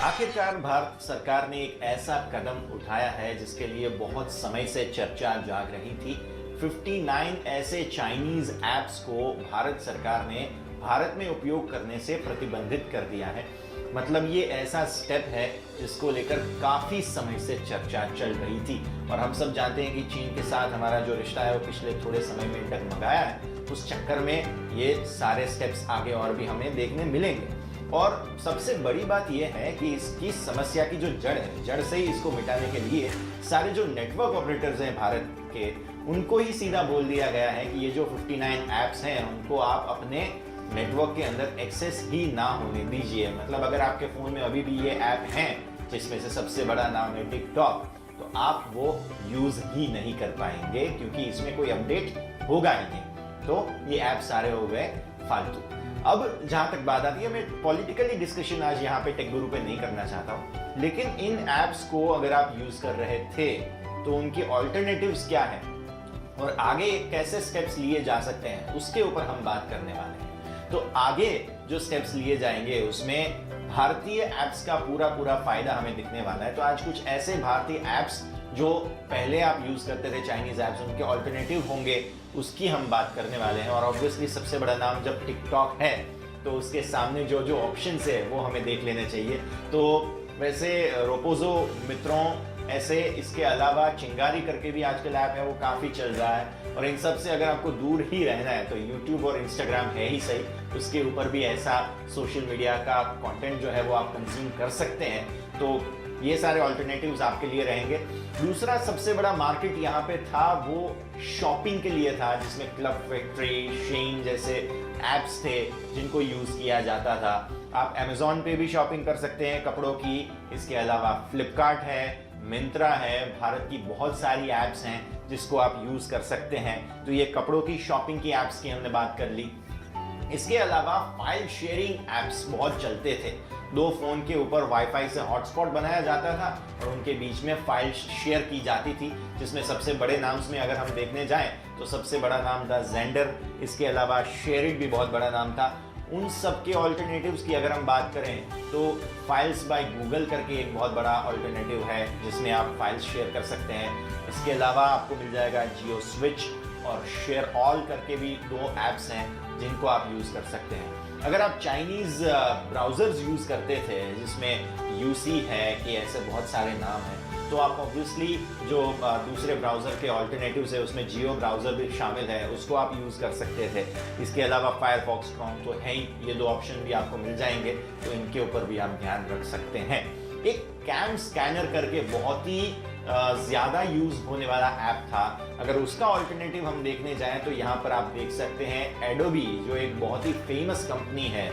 आखिरकार भारत सरकार ने एक ऐसा कदम उठाया है जिसके लिए बहुत समय से चर्चा जाग रही थी। 59 ऐसे चाइनीज ऐप्स को भारत सरकार ने भारत में उपयोग करने से प्रतिबंधित कर दिया है। मतलब ये ऐसा स्टेप है जिसको लेकर काफी समय से चर्चा चल रही थी और हम सब जानते हैं कि चीन के साथ हमारा जो रिश्ता है वो पिछले थोड़े समय में डगमगाया है। उस चक्कर में ये सारे स्टेप्स आगे और भी हमें देखने मिलेंगे। और सबसे बड़ी बात यह है कि इसकी समस्या की जो जड़ है, जड़ से ही इसको मिटाने के लिए सारे जो नेटवर्क ऑपरेटर्स हैं भारत के, उनको ही सीधा बोल दिया गया है कि ये जो 59 ऐप्स हैं उनको आप अपने नेटवर्क के अंदर एक्सेस ही ना होने दीजिए। मतलब अगर आपके फ़ोन में अभी भी ये ऐप हैं जिसमें से सबसे बड़ा नाम है टिकटॉक, तो आप वो यूज़ ही नहीं कर पाएंगे क्योंकि इसमें कोई अपडेट होगा ही नहीं। तो ये ऐप सारे हो गए फालतू। अब जहां तक बात आती है, मैं पॉलिटिकली डिस्कशन आज यहाँ पे टेक गुरु पे नहीं करना चाहता हूँ, लेकिन इन ऐप्स को अगर आप यूज कर रहे थे तो उनकी ऑल्टरनेटिव्स क्या है और आगे कैसे स्टेप्स लिए जा सकते हैं उसके ऊपर हम बात करने वाले हैं। तो आगे जो स्टेप्स लिए जाएंगे उसमें भारतीय ऐप्स का पूरा फायदा हमें दिखने वाला है। तो आज कुछ ऐसे भारतीय ऐप्स जो पहले आप यूज करते थे चाइनीज ऐप्स, उनके ऑल्टरनेटिव होंगे, उसकी हम बात करने वाले हैं। और ऑब्वियसली सबसे बड़ा नाम जब टिकटॉक है तो उसके सामने जो जो ऑप्शंस है वो हमें देख लेने चाहिए। तो वैसे रोपोजो मित्रों, ऐसे इसके अलावा चिंगारी करके भी आजकल ऐप है, वो काफ़ी चल रहा है। और इन सब से अगर आपको दूर ही रहना है तो यूट्यूब और इंस्टाग्राम है ही सही, उसके ऊपर भी ऐसा सोशल मीडिया का कंटेंट जो है वो आप कंज्यूम कर सकते हैं। तो ये सारे ऑल्टरनेटिव्स आपके लिए रहेंगे। दूसरा सबसे बड़ा मार्केट यहाँ पे था वो शॉपिंग के लिए था, जिसमें क्लब फैक्ट्री, शेन जैसे ऐप्स थे जिनको यूज किया जाता था। आप अमेजोन पे भी शॉपिंग कर सकते हैं कपड़ों की। इसके अलावा फ्लिपकार्ट है, मिंत्रा है, भारत की बहुत सारी ऐप्स हैं जिसको आप यूज कर सकते हैं। तो ये कपड़ों की शॉपिंग की ऐप्स की हमने बात कर ली। इसके अलावा फाइल शेयरिंग ऐप्स बहुत चलते थे। दो फोन के ऊपर वाईफाई से हॉटस्पॉट बनाया जाता था और उनके बीच में फाइल शेयर की जाती थी, जिसमें सबसे बड़े नाम्स में अगर हम देखने जाएं तो सबसे बड़ा नाम था जेंडर। इसके अलावा शेयरिट भी बहुत बड़ा नाम था। उन सब के ऑल्टरनेटिव्स की अगर हम बात करें तो फाइल्स बाय गूगल करके एक बहुत बड़ा ऑल्टरनेटिव है जिसमें आप फाइल्स शेयर कर सकते हैं। इसके अलावा आपको मिल जाएगा जियो स्विच और शेयर ऑल करके भी दो ऐप्स हैं जिनको आप यूज कर सकते हैं। अगर आप चाइनीज ब्राउजर्स यूज करते थे जिसमें यूसी है कि ऐसे बहुत सारे नाम हैं, तो आप ऑब्वियसली जो दूसरे ब्राउजर के ऑल्टरनेटिव्स है उसमें जियो ब्राउजर भी शामिल है, उसको आप यूज कर सकते थे। इसके अलावा फायरफॉक्स, क्रोम तो है ही, ये दो ऑप्शन भी आपको मिल जाएंगे, तो इनके ऊपर भी आप ध्यान रख सकते हैं। एक कैम स्कैनर करके बहुत ही ज़्यादा यूज होने वाला ऐप था। अगर उसका ऑल्टरनेटिव हम देखने जाएं तो यहाँ पर आप देख सकते हैं एडोबी, जो एक बहुत ही फेमस कंपनी है,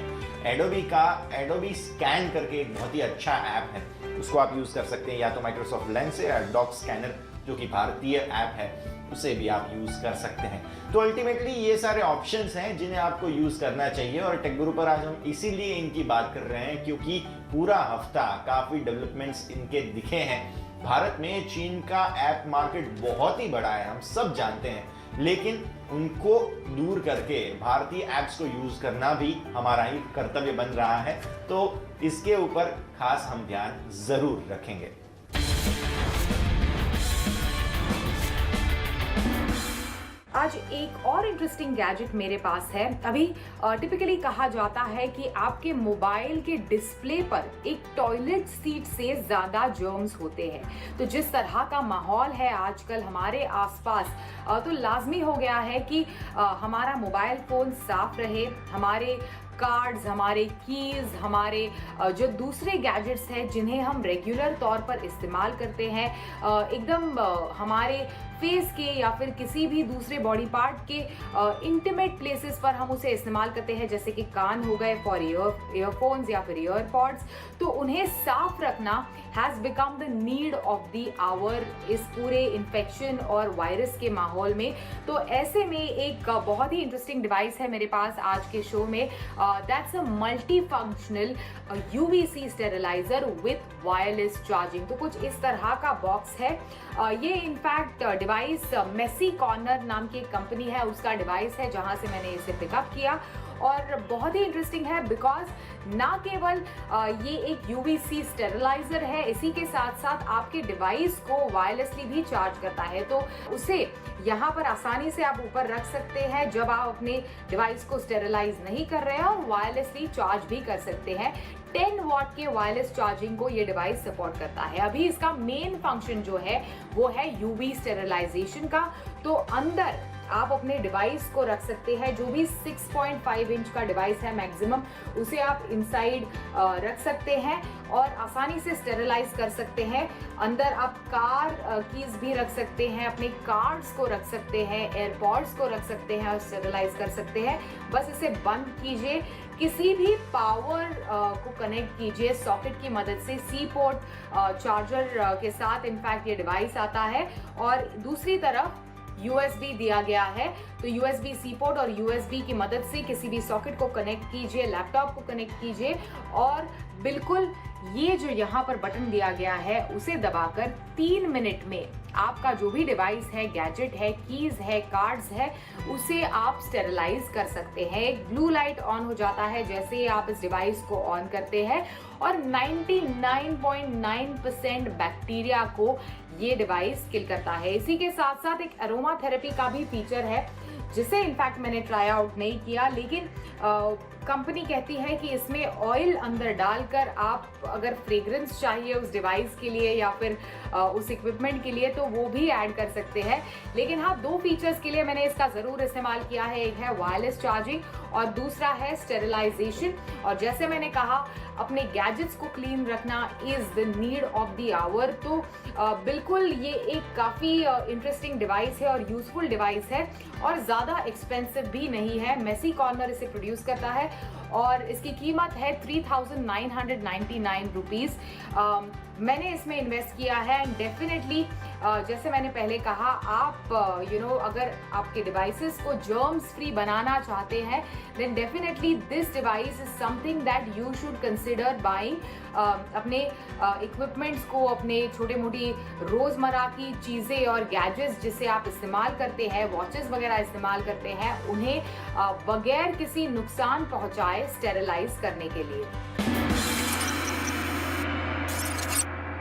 एडोबी का एडोबी स्कैन करके एक बहुत ही अच्छा ऐप है, उसको आप यूज कर सकते हैं। या तो माइक्रोसॉफ्ट लेंस है या डॉक स्कैनर जो कि भारतीय ऐप है, उसे भी आप यूज कर सकते हैं। तो अल्टीमेटली ये सारे ऑप्शंस हैं जिन्हें आपको यूज करना चाहिए और टेक गुरु पर आज हम इसीलिए इनकी बात कर रहे हैं क्योंकि पूरा हफ्ता काफी डेवलपमेंट्स इनके दिखे हैं। भारत में चीन का ऐप मार्केट बहुत ही बड़ा है, हम सब जानते हैं, लेकिन उनको दूर करके भारतीय ऐप्स को यूज करना भी हमारा ही कर्तव्य बन रहा है। तो इसके ऊपर खास हम ध्यान जरूर रखेंगे। आज एक और इंटरेस्टिंग गैजेट मेरे पास है। अभी टिपिकली कहा जाता है कि आपके मोबाइल के डिस्प्ले पर एक टॉयलेट सीट से ज़्यादा जर्म्स होते हैं। तो जिस तरह का माहौल है आजकल हमारे आसपास, तो लाजमी हो गया है कि हमारा मोबाइल फ़ोन साफ रहे, हमारे कार्ड्स, हमारे कीज़, हमारे जो दूसरे गैजेट्स हैं जिन्हें हम रेगुलर तौर पर इस्तेमाल करते हैं, एकदम हमारे फेस के या फिर किसी भी दूसरे बॉडी पार्ट के इंटीमेट प्लेसेस पर हम उसे इस्तेमाल करते हैं, जैसे कि कान हो गए फॉर ईयरफोन्स या फिर ईयरपॉड्स, तो उन्हें साफ रखना has become the need of the hour इस पूरे इन्फेक्शन और वायरस के माहौल में। तो ऐसे में एक बहुत ही इंटरेस्टिंग डिवाइस है मेरे पास आज के शो में, that's a multi functional UVC steriliser with wireless charging. तो कुछ इस तरह का बॉक्स है। ये इनफैक्ट डिवाइस मेसी कॉर्नर नाम की एक कंपनी है उसका डिवाइस है जहां से मैंने इसे पिकअप किया और बहुत ही इंटरेस्टिंग है बिकॉज ना केवल ये एक UVC स्टेरिलाइजर है, इसी के साथ साथ आपके डिवाइस को वायरलेसली भी चार्ज करता है। तो उसे यहाँ पर आसानी से आप ऊपर रख सकते हैं जब आप अपने डिवाइस को स्टेरिलाइज नहीं कर रहे हैं, और वायरलेसली चार्ज भी कर सकते हैं। 10 वॉट के वायरलेस चार्जिंग को ये डिवाइस सपोर्ट करता है। अभी इसका मेन फंक्शन जो है वो है UV स्टेरिलाइजेशन का। तो अंदर आप अपने डिवाइस को रख सकते हैं, जो भी 6.5 इंच का डिवाइस है मैक्सिमम, उसे आप इनसाइड रख सकते हैं और आसानी से स्टेरिलाइज कर सकते हैं। अंदर आप कार कीज भी रख सकते हैं, अपने कार्ड्स को रख सकते हैं, एयरपॉड्स को रख सकते हैं और स्टेरिलाइज कर सकते हैं। बस इसे बंद कीजिए, किसी भी पावर को कनेक्ट कीजिए सॉकेट की मदद से। सी पोर्ट चार्जर के साथ इनफैक्ट ये डिवाइस आता है, और दूसरी तरफ USB दिया गया है। तो USB सी पोर्ट और USB की मदद से किसी भी सॉकेट को कनेक्ट कीजिए, लैपटॉप को कनेक्ट कीजिए, और बिल्कुल ये जो यहाँ पर बटन दिया गया है उसे दबाकर 3 मिनट में आपका जो भी डिवाइस है, गैजेट है, कीज है, कार्ड्स है, उसे आप स्टेरिलाइज कर सकते हैं। एक ब्लू लाइट ऑन हो जाता है जैसे ही आप इस डिवाइस को ऑन करते हैं, और 99.9% बैक्टीरिया को ये डिवाइस किल करता है। इसी के साथ साथ एक अरोमा थेरेपी का भी फीचर है, जिसे इनफैक्ट मैंने ट्राई आउट नहीं किया, लेकिन कंपनी कहती है कि इसमें ऑयल अंदर डालकर आप अगर फ्रेग्रेंस चाहिए उस डिवाइस के लिए या फिर उस इक्विपमेंट के लिए तो वो भी ऐड कर सकते हैं। लेकिन हाँ, 2 फीचर्स के लिए मैंने इसका ज़रूर इस्तेमाल किया है। एक है वायरलेस चार्जिंग और दूसरा है स्टेरिलाइजेशन। और जैसे मैंने कहा, अपने गैजेट्स को क्लीन रखना is the need of the hour. तो बिल्कुल ये एक काफ़ी इंटरेस्टिंग डिवाइस है और यूजफुल डिवाइस है, और ज़्यादा एक्सपेंसिव भी नहीं है। मेसी कॉर्नर इसे प्रोड्यूस करता है और इसकी कीमत है 3,999 रुपीज़। मैंने इसमें इन्वेस्ट किया है, एंड डेफिनेटली जैसे मैंने पहले कहा, आप अगर आपके डिवाइसेस को जर्म्स फ्री बनाना चाहते हैं, then definitely this device is something that you should consider buying. अपने इक्विपमेंट्स को, अपने छोटे मोटी रोज़मर्रा की चीज़ें और गैजेट्स जिसे आप इस्तेमाल करते हैं, वॉचेस वगैरह इस्तेमाल करते हैं, उन्हें बगैर किसी नुकसान पहुंचाए स्टेरिलाइज करने के लिए।